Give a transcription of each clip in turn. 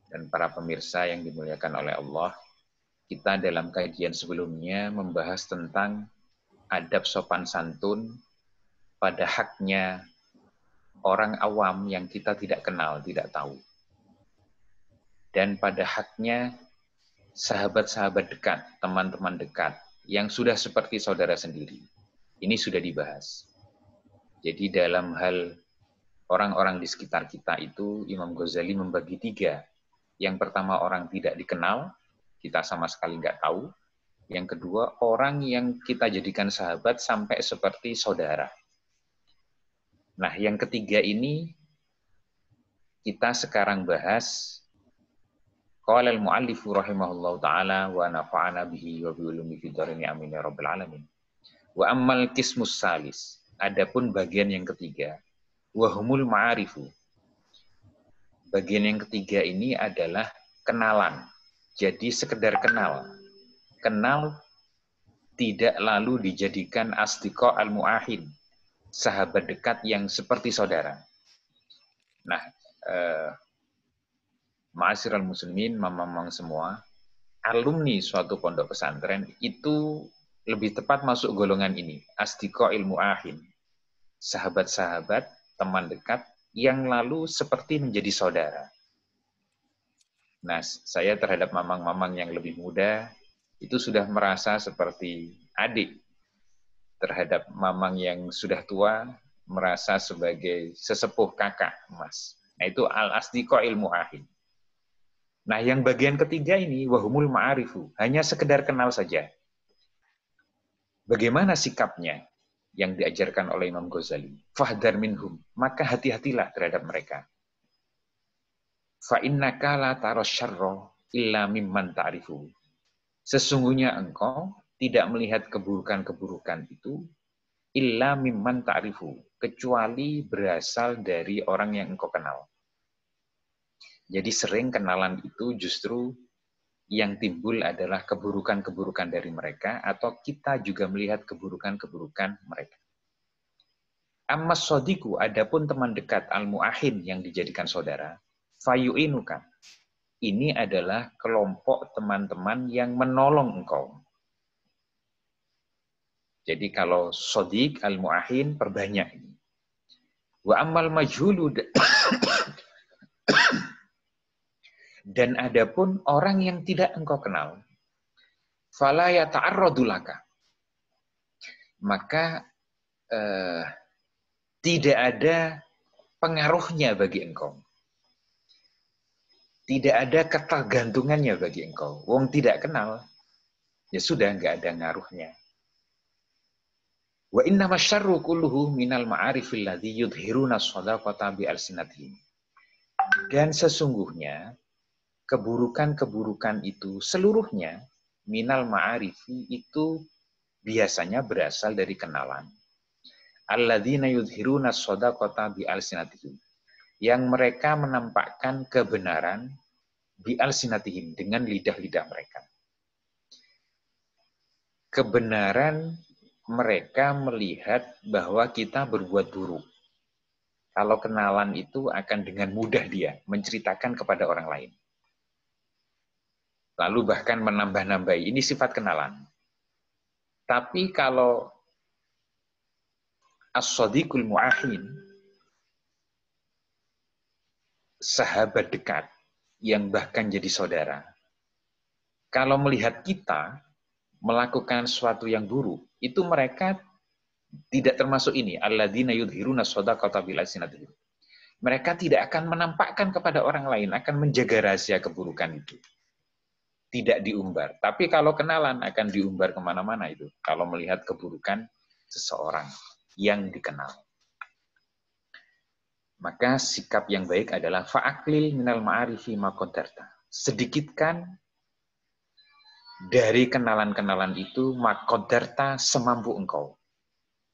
dan para pemirsa yang dimuliakan oleh Allah, kita dalam kajian sebelumnya membahas tentang adab sopan santun pada haknya orang awam yang kita tidak kenal, tidak tahu. Dan pada haknya sahabat-sahabat dekat, teman-teman dekat, yang sudah seperti saudara sendiri. Ini sudah dibahas. Jadi dalam hal orang-orang di sekitar kita itu, Imam Ghazali membagi 3. Yang pertama, orang tidak dikenal, kita sama sekali nggak tahu. Yang kedua, orang yang kita jadikan sahabat sampai seperti saudara. Nah, yang ketiga ini kita sekarang bahas. Qala al-mu'allifu rahimahullahu ta'ala wa nafa'ana bihi wa bi'ulumi fid dharain amin ya rabbal alamin. Wa ammal qismus salis. Adapun bagian yang ketiga, wa humul ma'arifu. Bagian yang ketiga ini adalah kenalan. Jadi sekedar kenal. Kenal tidak lalu dijadikan asdiqa al-mu'ahid. Sahabat dekat yang seperti saudara. Nah, ma'asyiral muslimin, mamang semua, alumni suatu pondok pesantren itu lebih tepat masuk golongan ini, asdiqa ilmu ahin. Sahabat-sahabat, teman dekat yang lalu seperti menjadi saudara. Nah, saya terhadap mamang-mamang yang lebih muda itu sudah merasa seperti adik. Terhadap mamang yang sudah tua merasa sebagai sesepuh kakak, Mas. Nah, itu al-asdiqa ilmu ahin. Nah, yang bagian ketiga ini, wahumul ma'arifu, hanya sekedar kenal saja. Bagaimana sikapnya yang diajarkan oleh Imam Ghazali? Fahdar minhum, maka hati-hatilah terhadap mereka. Fa innaka la taras syarra illa mimman ta'rifu. Sesungguhnya engkau tidak melihat keburukan-keburukan itu illa mimman ta'rifu, kecuali berasal dari orang yang engkau kenal. Jadi sering kenalan itu justru yang timbul adalah keburukan-keburukan dari mereka, atau kita juga melihat keburukan-keburukan mereka. Ammas sodiku, adapun teman dekat al-mu'ahin yang dijadikan saudara, fayu'inuka. Ini adalah kelompok teman-teman yang menolong engkau. Jadi kalau sodik al-mu'ahin perbanyak ini. Wa ammal majhulu dan adapun orang yang tidak engkau kenal, fala yata'arradu laka. Maka tidak ada pengaruhnya bagi engkau. Tidak ada ketergantungannya bagi engkau. Wong tidak kenal, ya sudah nggak ada ngaruhnya. Wa inna masyarru kulluhu minal ma'arifil ladzi yudhiruna shadaqata bi alsinatihim. Dan sesungguhnya keburukan-keburukan itu seluruhnya minal ma'arifi itu biasanya berasal dari kenalan. Alladzina yudhiruna shadaqata bi alsinatihim. Yang mereka menampakkan kebenaran bi alsinatihim dengan lidah-lidah mereka. Kebenaran mereka melihat bahwa kita berbuat buruk. Kalau kenalan itu akan dengan mudah dia menceritakan kepada orang lain. Lalu bahkan menambah-nambahi. Ini sifat kenalan. Tapi kalau as-sadiqul mu'ahin, sahabat dekat, yang bahkan jadi saudara, kalau melihat kita melakukan sesuatu yang buruk, itu mereka tidak termasuk ini. Alladzina yudhiruna shadaqata bil alsinatihim. Mereka tidak akan menampakkan kepada orang lain, akan menjaga rahasia keburukan itu. Tidak diumbar. Tapi kalau kenalan akan diumbar kemana-mana itu. Kalau melihat keburukan seseorang yang dikenal. Maka sikap yang baik adalah fa'aklil minal ma'arifi ma qadarta. Sedikitkan dari kenalan-kenalan itu ma qadarta semampu engkau.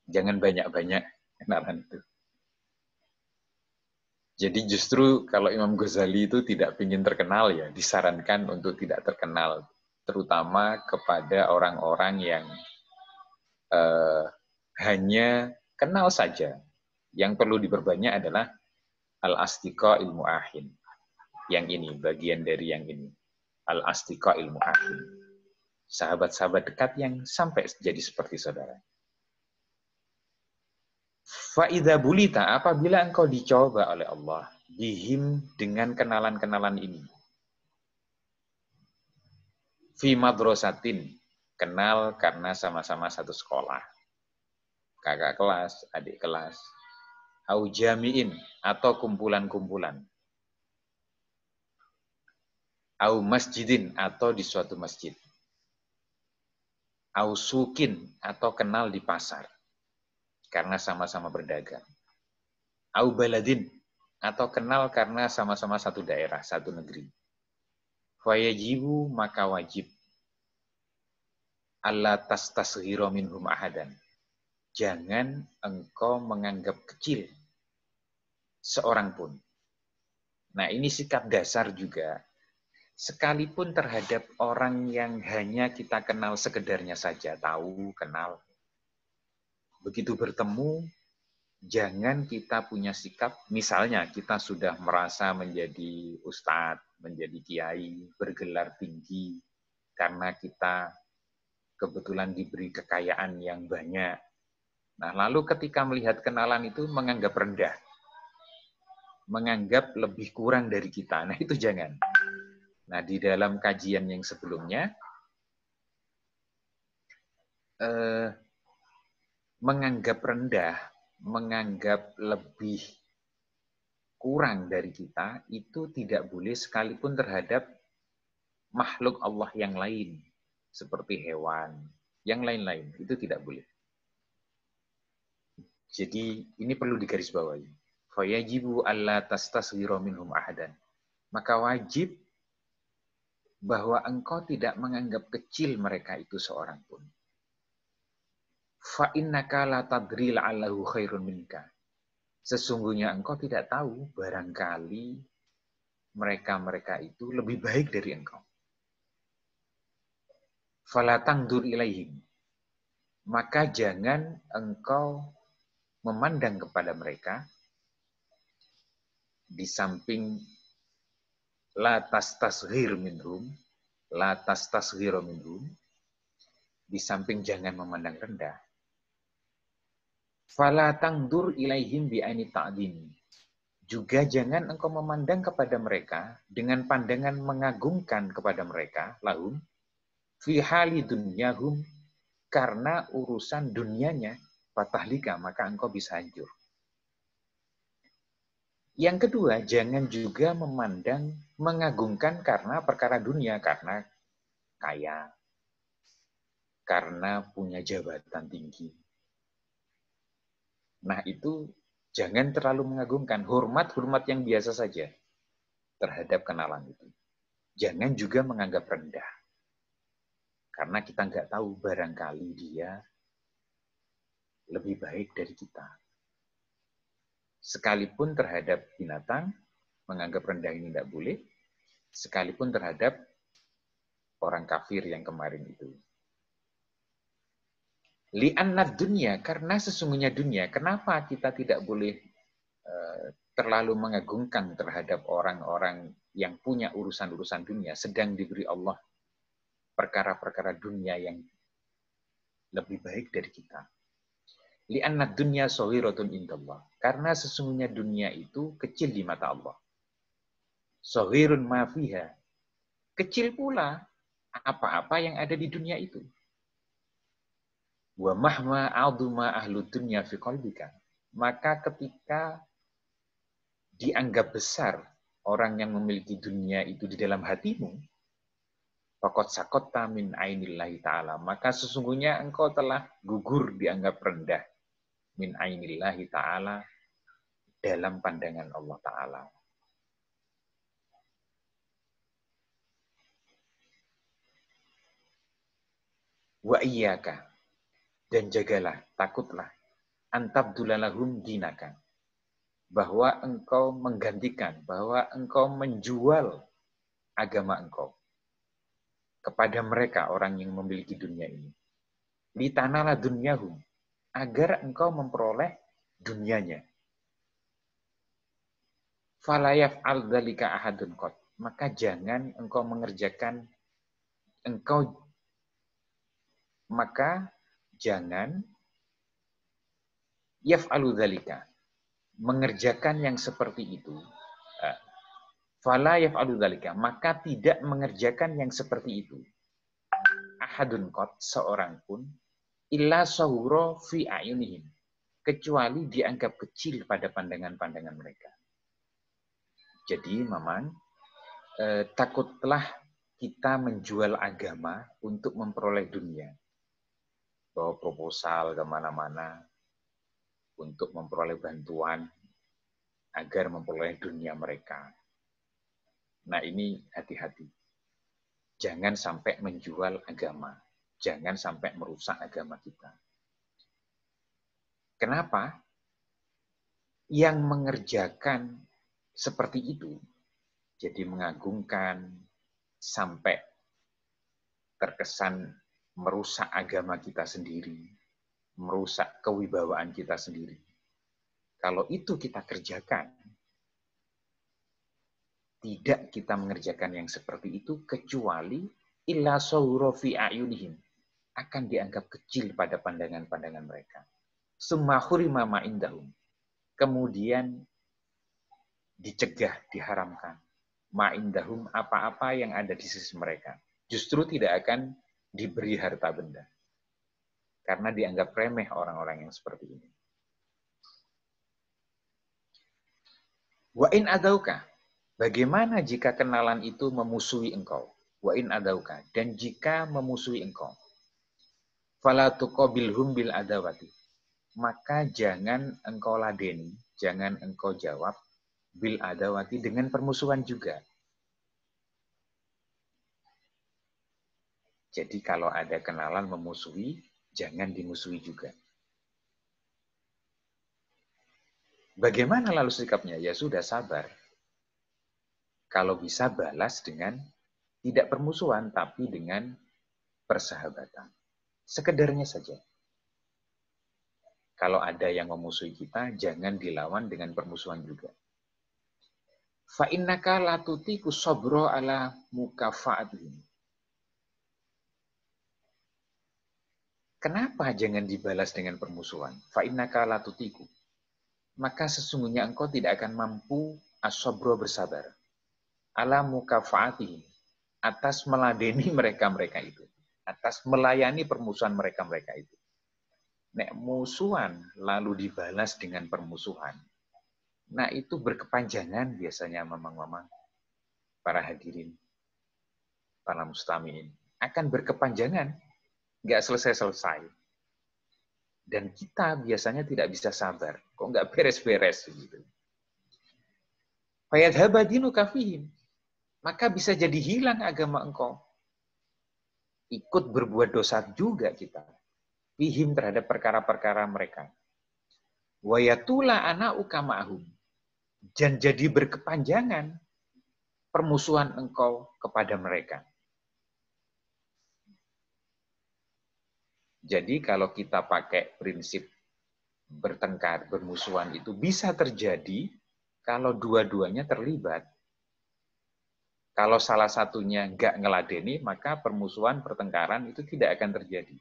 Jangan banyak-banyak kenalan itu. Jadi justru kalau Imam Ghazali itu tidak ingin terkenal ya, disarankan untuk tidak terkenal. Terutama kepada orang-orang yang hanya kenal saja. Yang perlu diperbanyak adalah al-asdiqa ilmu ahin. yang ini, bagian dari yang ini. Al-asdiqa'il muhabbin. Sahabat-sahabat dekat yang sampai jadi seperti saudara. Fa'idha bulita, apabila engkau dicoba oleh Allah, bihim dengan kenalan-kenalan ini. Fi madrasatin, kenal karena sama-sama satu sekolah. Kakak kelas, adik kelas. Au jami'in, atau kumpulan-kumpulan. Au masjidin, atau di suatu masjid. Au sukin, atau kenal di pasar. Karena sama-sama berdagang. Au baladin, atau kenal karena sama-sama satu daerah, satu negeri. Fayajibu, maka wajib. Allah tastasghira minhum ahadan. Jangan engkau menganggap kecil seorang pun. Nah, ini sikap dasar juga. Sekalipun terhadap orang yang hanya kita kenal sekedarnya saja, tahu, kenal. Begitu bertemu, jangan kita punya sikap, misalnya kita sudah merasa menjadi ustadz, menjadi kiai, bergelar tinggi, karena kita kebetulan diberi kekayaan yang banyak. Nah, lalu ketika melihat kenalan itu menganggap rendah, menganggap lebih kurang dari kita. Nah, itu jangan. Nah, di dalam kajian yang sebelumnya, menganggap rendah, menganggap lebih kurang dari kita, itu tidak boleh sekalipun terhadap makhluk Allah yang lain, seperti hewan, yang lain-lain, itu tidak boleh. Jadi ini perlu digarisbawahi. Fayajibu alla tastasghira minhum ahadan. Maka wajib bahwa engkau tidak menganggap kecil mereka itu seorang pun. Fa innaka la tadri la'allahu khairun minka. Sesungguhnya engkau tidak tahu barangkali mereka-mereka itu lebih baik dari engkau. Fala tangdur ilaihim. Maka jangan engkau memandang kepada mereka di samping la tastasghir minhum, la tastasghir minhum, di samping jangan memandang rendah. Fala tangdur ilaihim bi aini ta'din. Juga jangan engkau memandang kepada mereka dengan pandangan mengagungkan kepada mereka, lahum fi hali dunyahum, karena urusan dunianya, fatahlika, maka engkau bisa hancur. Yang kedua, jangan juga memandang mengagungkan karena perkara dunia, karena kaya, karena punya jabatan tinggi. Nah, itu jangan terlalu mengagungkan. Hormat-hormat yang biasa saja terhadap kenalan itu. Jangan juga menganggap rendah. Karena kita nggak tahu barangkali dia lebih baik dari kita. Sekalipun terhadap binatang, menganggap rendah ini tidak boleh. Sekalipun terhadap orang kafir yang kemarin itu. Li'annad dunia, karena sesungguhnya dunia, kenapa kita tidak boleh terlalu mengagungkan terhadap orang-orang yang punya urusan-urusan dunia, sedang diberi Allah perkara-perkara dunia yang lebih baik dari kita. Li'annad dunya saghiratun indallah. Karena sesungguhnya dunia itu kecil di mata Allah. Saghirun ma fiha. Kecil pula apa-apa yang ada di dunia itu. Wa mahma a'duma ahlu dunya fi qalbika. Maka ketika dianggap besar orang yang memiliki dunia itu di dalam hatimu, faqad saqatta min ainillahi ta'ala. Maka sesungguhnya engkau telah gugur dianggap rendah min ainillahi ta'ala, dalam pandangan Allah Ta'ala. Wa iyyaka, dan jagalah, takutlah, antabdulalahum dinaka, bahwa engkau menggantikan, bahwa engkau menjual agama engkau kepada mereka, orang yang memiliki dunia ini. Litanala dunyahum, agar engkau memperoleh dunianya. Fala yaf'al dzalika ahadun qat. Maka jangan engkau mengerjakan engkau maka jangan yaf'alu dzalika, mengerjakan yang seperti itu. Fala yaf'alu dzalika, maka tidak mengerjakan yang seperti itu. Ahadun qat, seorang pun, illa sahura fi ayunihim, kecuali dianggap kecil pada pandangan-pandangan mereka. Jadi memang takutlah kita menjual agama untuk memperoleh dunia. Bawa proposal kemana-mana untuk memperoleh bantuan agar memperoleh dunia mereka. Nah ini hati-hati. Jangan sampai menjual agama. Jangan sampai merusak agama kita. Kenapa? Yang mengerjakan seperti itu, jadi mengagungkan sampai terkesan merusak agama kita sendiri, merusak kewibawaan kita sendiri. Kalau itu kita kerjakan, tidak kita mengerjakan yang seperti itu, kecuali illa sawro fi ayunihim, akan dianggap kecil pada pandangan-pandangan mereka. Summa khurima ma indahum, kemudian dicegah, diharamkan. Ma indahum, apa-apa yang ada di sisi mereka. Justru tidak akan diberi harta benda. Karena dianggap remeh orang-orang yang seperti ini. Wa in adauka, bagaimana jika kenalan itu memusuhi engkau? Wa in adauka, dan jika memusuhi engkau. Fala tuqabilhum bil adawati, maka jangan engkau ladeni, jangan engkau jawab bil adawati, dengan permusuhan juga. Jadi kalau ada kenalan memusuhi, jangan dimusuhi juga. Bagaimana lalu sikapnya? Ya sudah, sabar. Kalau bisa balas dengan tidak permusuhan, tapi dengan persahabatan. Sekedarnya saja. Kalau ada yang memusuhi kita, jangan dilawan dengan permusuhan juga. Fa'innaka latutiku sobro ala mukafa'atihim. Kenapa jangan dibalas dengan permusuhan? Fa'innaka latutiku. Maka sesungguhnya engkau tidak akan mampu asobro, bersabar. Ala mukafa'atihim, atas meladeni mereka-mereka itu. Atas melayani permusuhan mereka-mereka itu. Nek musuhan lalu dibalas dengan permusuhan. Nah itu berkepanjangan biasanya memang para hadirin, para mustamiin. Akan berkepanjangan, nggak selesai-selesai. Dan kita biasanya tidak bisa sabar. Kok nggak beres-beres gitu. Fayadhabadinu kafihim. Maka bisa jadi hilang agama engkau. Ikut berbuat dosa juga kita. Fihim, terhadap perkara-perkara mereka. Wayatula ana'uka ma'hum. Dan jadi berkepanjangan permusuhan engkau kepada mereka. Jadi kalau kita pakai prinsip bertengkar, bermusuhan itu bisa terjadi kalau dua-duanya terlibat. Kalau salah satunya nggak ngeladeni, maka permusuhan, pertengkaran itu tidak akan terjadi.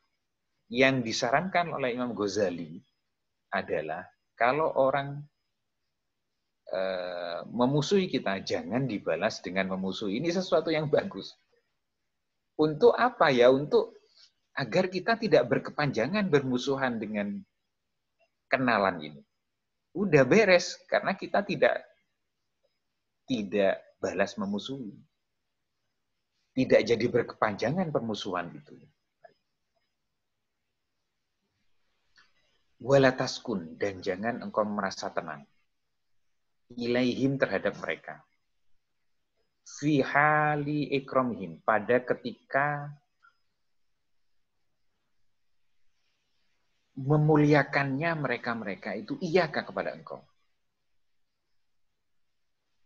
Yang disarankan oleh Imam Ghazali adalah kalau orang memusuhi kita, jangan dibalas dengan memusuhi. Ini sesuatu yang bagus. Untuk apa ya? Untuk agar kita tidak berkepanjangan bermusuhan dengan kenalan ini. Udah beres, karena kita tidak balas memusuhi. Tidak jadi berkepanjangan permusuhan itu. Walataskun, dan jangan engkau merasa tenang. Ilaihim, terhadap mereka. Fi hali ikramihim, pada ketika memuliakannya mereka-mereka itu, iyaka, kepada engkau.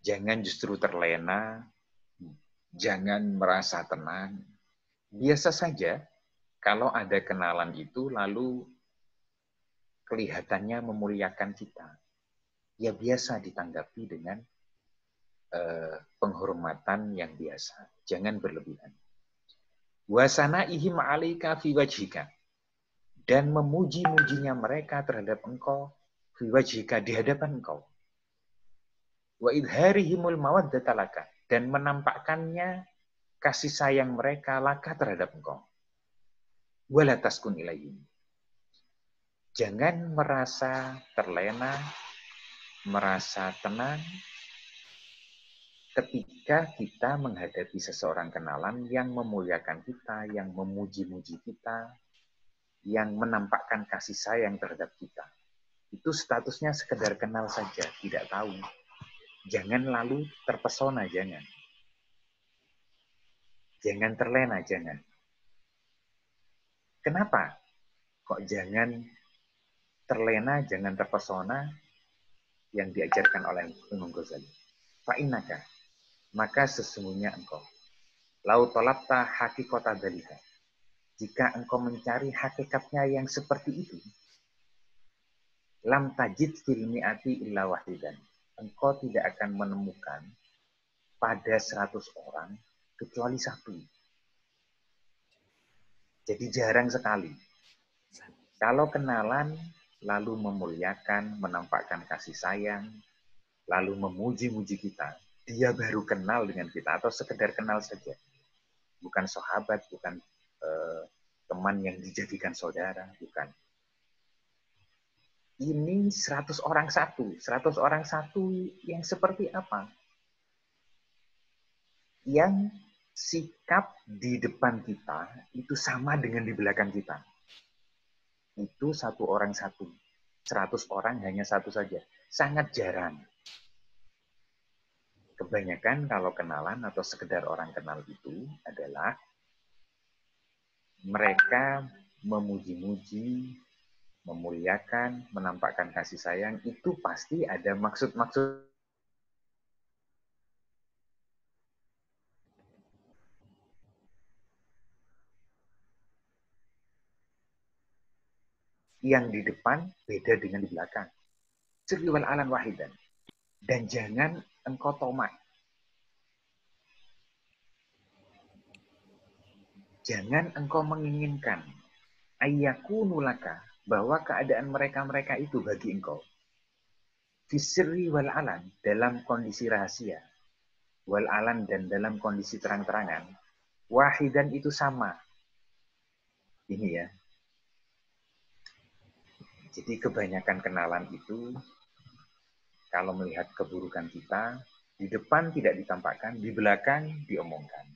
Jangan justru terlena, jangan merasa tenang. Biasa saja kalau ada kenalan itu lalu kelihatannya memuliakan kita. Ya biasa ditanggapi dengan penghormatan yang biasa. Jangan berlebihan. Wasanaihim 'alaika fi wajhika. Dan memuji-mujinya mereka terhadap engkau fi wajhika, di hadapan engkau. Wa idharihimul mawaddata laka, dan menampakkannya kasih sayang mereka laka terhadap engkau. Wala taskun ilaihim. Jangan merasa terlena, merasa tenang ketika kita menghadapi seseorang kenalan yang memuliakan kita, yang memuji-muji kita, yang menampakkan kasih sayang terhadap kita. Itu statusnya sekedar kenal saja, tidak tahu. Jangan lalu terpesona, jangan. Jangan terlena, jangan. Kenapa? Kok jangan terlena, jangan terpesona yang diajarkan oleh Imam Ghazali? Fa'innaka, maka sesungguhnya engkau. Lau tolabta hakikota dalika. Jika engkau mencari hakikatnya yang seperti itu, lam tajid fil mi'ati illa wahidan. Engkau tidak akan menemukan pada 100 orang kecuali satu. Jadi jarang sekali. Kalau kenalan, lalu memuliakan, menampakkan kasih sayang, lalu memuji-muji kita, dia baru kenal dengan kita atau sekedar kenal saja. Bukan sahabat, bukan teman yang dijadikan saudara, bukan. Ini 100 orang satu. 100 orang satu yang seperti apa? Yang sikap di depan kita itu sama dengan di belakang kita. Itu 1 orang satu. 100 orang hanya satu saja. Sangat jarang. Kebanyakan kalau kenalan atau sekedar orang kenal itu adalah mereka memuji-muji, memuliakan, menampakkan kasih sayang, itu pasti ada maksud-maksud yang di depan beda dengan di belakang. Sirri wal alan wahidan. Dan jangan engkau tomak. Jangan engkau menginginkan ayyakunu laka, bahwa keadaan mereka-mereka itu bagi engkau fisirri wal alan, dalam kondisi rahasia, wal alan, dan dalam kondisi terang-terangan, wahidan itu sama. Ini ya. Jadi kebanyakan kenalan itu kalau melihat keburukan kita, di depan tidak ditampakkan, di belakang diomongkan.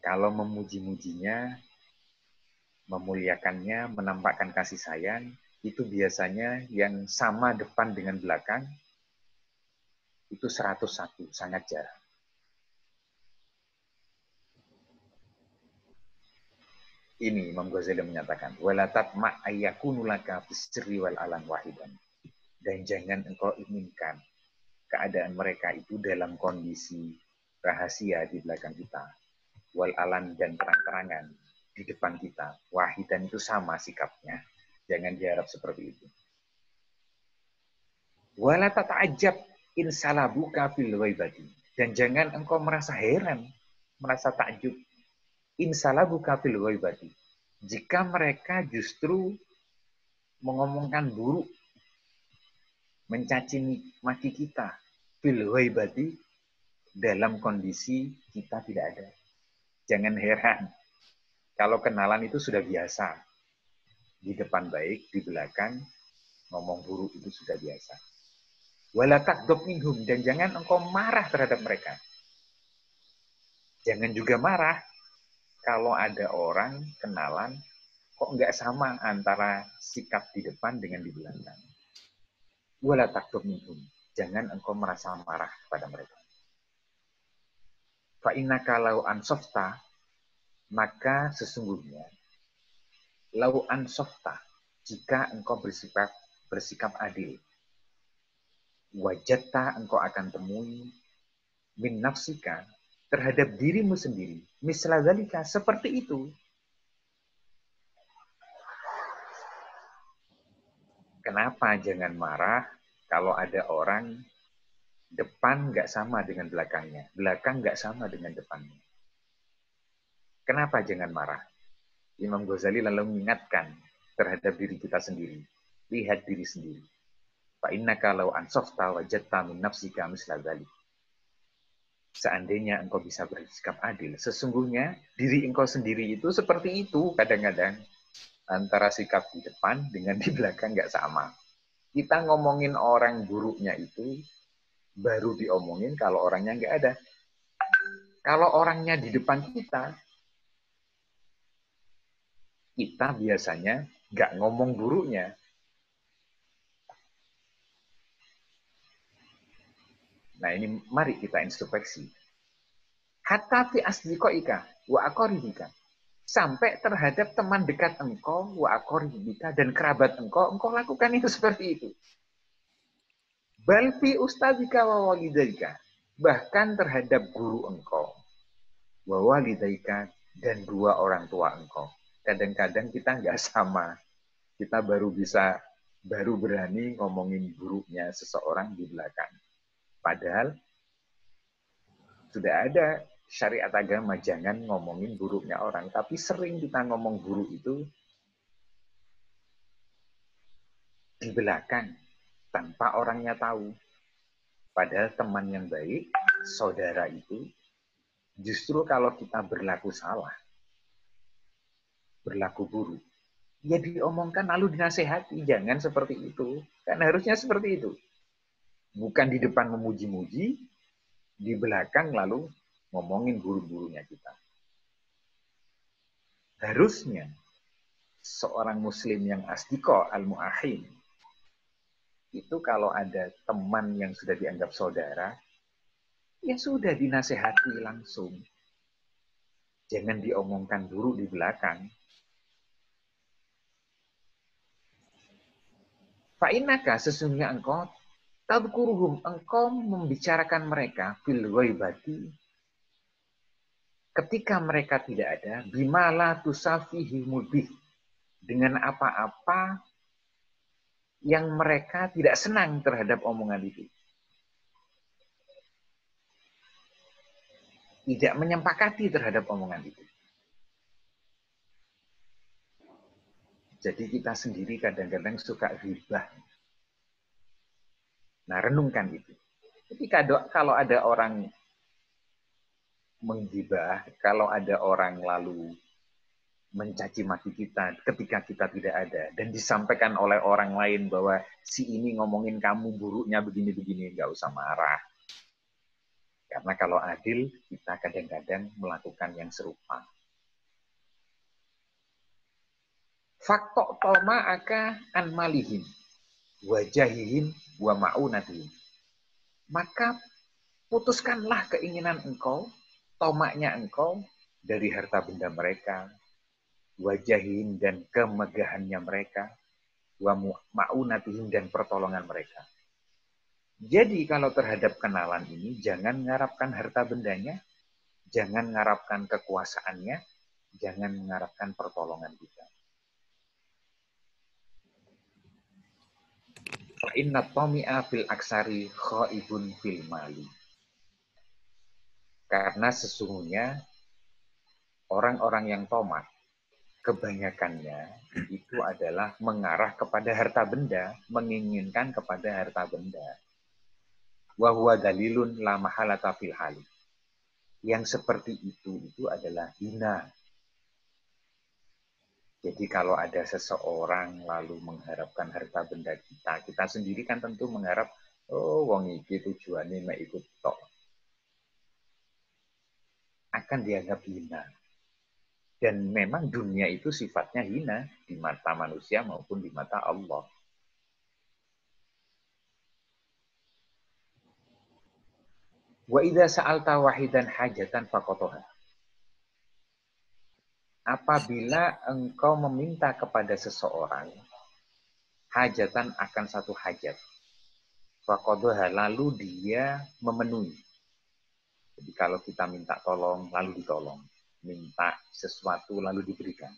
Kalau memuji-mujinya, memuliakannya, menampakkan kasih sayang, itu biasanya yang sama depan dengan belakang, itu 101, sangat jarang. Ini Imam Ghazali menyatakan, wala tatma ayyakunu laka bisri wal alan wahidan. Dan jangan engkau inginkan keadaan mereka itu dalam kondisi rahasia di belakang kita, wal alan, dan terang-terangan di depan kita. Wahidan itu sama sikapnya. Jangan diharap seperti itu. Wala tata'ajab in salabuka fil ghaibati. Dan jangan engkau merasa heran, merasa takjub in salabuka fil ghaibati. Jika mereka justru mengomongkan buruk, mencaci maki kita fil ghaibati, dalam kondisi kita tidak ada. Jangan heran. Kalau kenalan itu sudah biasa. Di depan baik, di belakang ngomong buruk itu sudah biasa. Wala takdob minhum, dan jangan engkau marah terhadap mereka. Jangan juga marah kalau ada orang kenalan kok nggak sama antara sikap di depan dengan di belakang. Wala takdob minhum, jangan engkau merasa marah kepada mereka. Fa innaka lau ansofta, maka sesungguhnya lau ansofta, jika engkau bersikap adil, wajata engkau akan temui min nafsika, terhadap dirimu sendiri, misla dzalika, seperti itu. Kenapa jangan marah? Kalau ada orang, depan nggak sama dengan belakangnya, belakang nggak sama dengan depannya. Kenapa jangan marah? Imam Ghazali lalu mengingatkan terhadap diri kita sendiri. Lihat diri sendiri. Fa innaka law ansafta wajadta min nafsika misla dzalik. Seandainya engkau bisa bersikap adil, sesungguhnya diri engkau sendiri itu seperti itu kadang-kadang. Antara sikap di depan dengan di belakang nggak sama. Kita ngomongin orang buruknya itu baru diomongin kalau orangnya nggak ada. Kalau orangnya di depan kita biasanya nggak ngomong buruknya. Nah ini mari kita introspeksi. Hatta fi asdiqaika wa aqribika. Sampai terhadap teman dekat engkau, wa aqribika, dan kerabat engkau lakukan itu seperti itu. Bal fi ustadzika wa walidayka. Bahkan terhadap guru engkau, wa walidayka, dan dua orang tua engkau. Kadang-kadang kita nggak sama. Kita baru berani ngomongin buruknya seseorang di belakang. Padahal sudah ada syariat agama jangan ngomongin buruknya orang. Tapi sering kita ngomong buruk itu di belakang tanpa orangnya tahu. Padahal teman yang baik, saudara itu, justru kalau kita berlaku salah, berlaku buruk, ya diomongkan lalu dinasehati. Jangan seperti itu. Kan harusnya seperti itu. Bukan di depan memuji-muji, di belakang lalu ngomongin buruk-buruknya kita. Harusnya seorang muslim yang asdiqo al-mu'ahin, itu kalau ada teman yang sudah dianggap saudara, ya sudah dinasehati langsung. Jangan diomongkan buruk di belakang. Fa'inaka sesungguhnya engkau tadkuruhum, engkau membicarakan mereka fil ghaibati ketika mereka tidak ada, bimala tusafihi mubih, dengan apa-apa yang mereka tidak senang terhadap omongan itu. Tidak menyepakati terhadap omongan itu. Jadi kita sendiri kadang-kadang suka ghibah. Nah, renungkan itu. Jadi kalau ada orang menggibah, kalau ada orang lalu mencaci maki kita ketika kita tidak ada, dan disampaikan oleh orang lain bahwa si ini ngomongin kamu buruknya begini-begini, nggak usah marah. Karena kalau adil, kita kadang-kadang melakukan yang serupa. Faktok tolma aka an malihim, wajahihim, wa ma'unatihim. Maka putuskanlah keinginan engkau, tomaknya engkau, dari harta benda mereka, wajahin dan kemegahannya mereka, wa ma'unatihim dan pertolongan mereka. Jadi kalau terhadap kenalan ini, jangan mengharapkan harta bendanya, jangan mengharapkan kekuasaannya, jangan mengharapkan pertolongan kita. Fa inna tami'a fil aksari khaibun fil mali. Karena sesungguhnya orang-orang yang tomat, kebanyakannya itu adalah mengarah kepada harta benda, menginginkan kepada harta benda. Wa huwa dalilun la mahalata fil hali. Yang seperti itu adalah hina. Jadi kalau ada seseorang lalu mengharapkan harta benda kita, kita sendiri kan tentu mengharap, oh wong iki tujuannya mek ikut tok. Akan dianggap hina. Dan memang dunia itu sifatnya hina di mata manusia maupun di mata Allah. Wa idza sa'alta wahidan hajatan faqataha. Apabila engkau meminta kepada seseorang hajatan akan satu hajat, faqataha, lalu dia memenuhi. Jadi kalau kita minta tolong lalu ditolong, minta sesuatu lalu diberikan.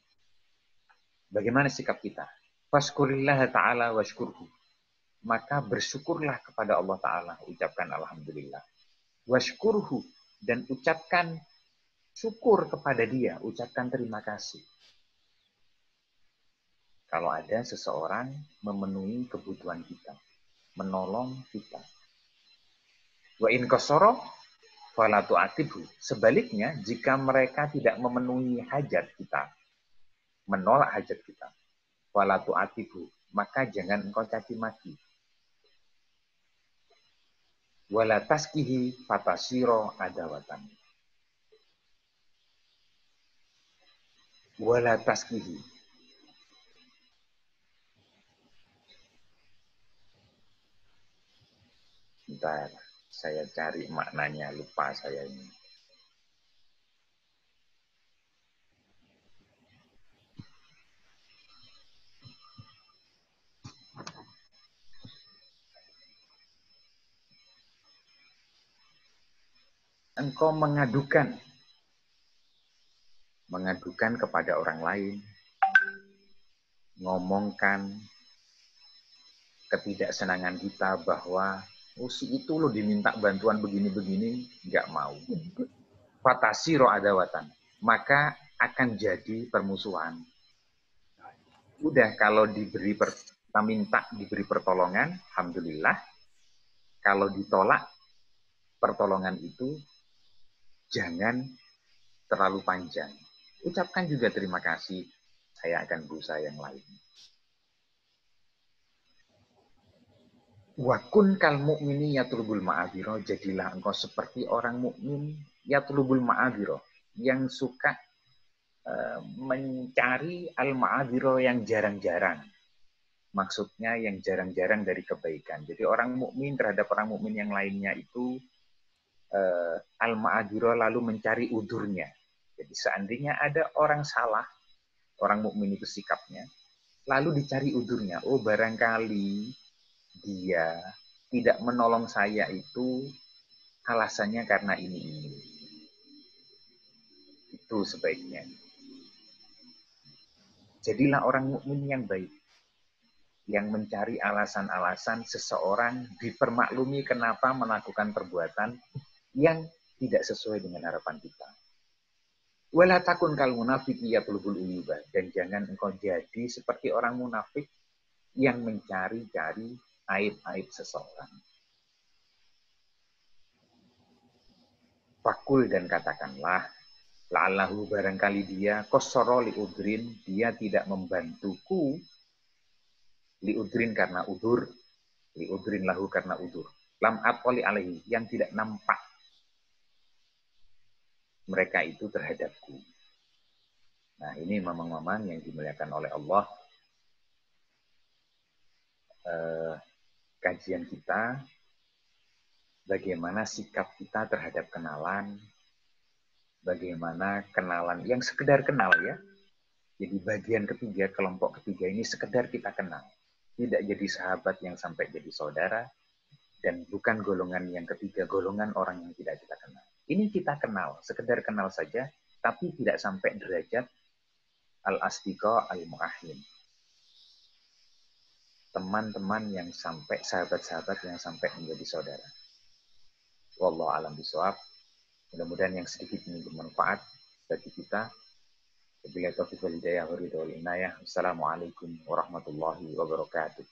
Bagaimana sikap kita? Fashkurillah ta'ala washkurhu. maka bersyukurlah kepada Allah Ta'ala. Ucapkan alhamdulillah. Washkurhu, dan ucapkan syukur kepada dia. Ucapkan terima kasih. Kalau ada seseorang memenuhi kebutuhan kita, menolong kita. Wa in qasara fala tu'atibhu. Sebaliknya, jika mereka tidak memenuhi hajat kita, menolak hajat kita, fala tu'atibhu, maka jangan engkau caci maki. Wala taskihi fatasiro adawatan. Wala taskihi. Bentar, saya cari maknanya, lupa saya ini. Engkau mengadukan kepada orang lain, ngomongkan ketidaksenangan kita bahwa si itu lo diminta bantuan begini-begini, nggak mau. Fatasiro adawatan, maka akan jadi permusuhan. Udah, kalau kita minta diberi pertolongan, alhamdulillah. Kalau ditolak pertolongan itu, jangan terlalu panjang. Ucapkan juga terima kasih, saya akan berusaha yang lain. Wakun kal mu'mini yatlubul ma'adhiro, jadilah engkau seperti orang mukmin yatlubul ma'adhiro, yang suka mencari al-ma'adhiro yang jarang-jarang. Maksudnya yang jarang-jarang dari kebaikan. Jadi orang mukmin terhadap orang mukmin yang lainnya itu al-ma'adhiro, lalu mencari udurnya. Jadi seandainya ada orang salah, orang mukmin itu sikapnya, lalu dicari udurnya. Oh, barangkali dia tidak menolong saya itu alasannya karena ini. Itu sebaiknya. Jadilah orang mukmin yang baik, yang mencari alasan-alasan seseorang dipermaklumi kenapa melakukan perbuatan yang tidak sesuai dengan harapan kita. Wala takun kal munafik yatlubul uyuba, dan jangan engkau jadi seperti orang munafik yang mencari-cari aib-aib seseorang. Fakul, dan katakanlah, la'allahu, barangkali dia kosoro liudrin, dia tidak membantuku, liudrin karena udur, liudrin lahu karena udur, lam atoli alaihi, yang tidak nampak mereka itu terhadapku. Nah, ini mamang-mamang yang dimuliakan oleh Allah. Kajian kita, bagaimana sikap kita terhadap kenalan, bagaimana kenalan yang sekedar kenal ya. Jadi bagian ketiga, kelompok ketiga ini sekedar kita kenal. Tidak jadi sahabat yang sampai jadi saudara, dan bukan golongan yang ketiga, golongan orang yang tidak kita kenal. Ini kita kenal, sekedar kenal saja, tapi tidak sampai derajat al-asdiqa al-mu'ahim. Teman-teman yang sampai, sahabat-sahabat yang sampai menjadi saudara. Wallahu a'lam bishawab. Mudah-mudahan yang sedikit ini bermanfaat bagi kita. Wabillahi taufiq wal hidayah wa ridha wal inayah. Assalamualaikum warahmatullahi wabarakatuh.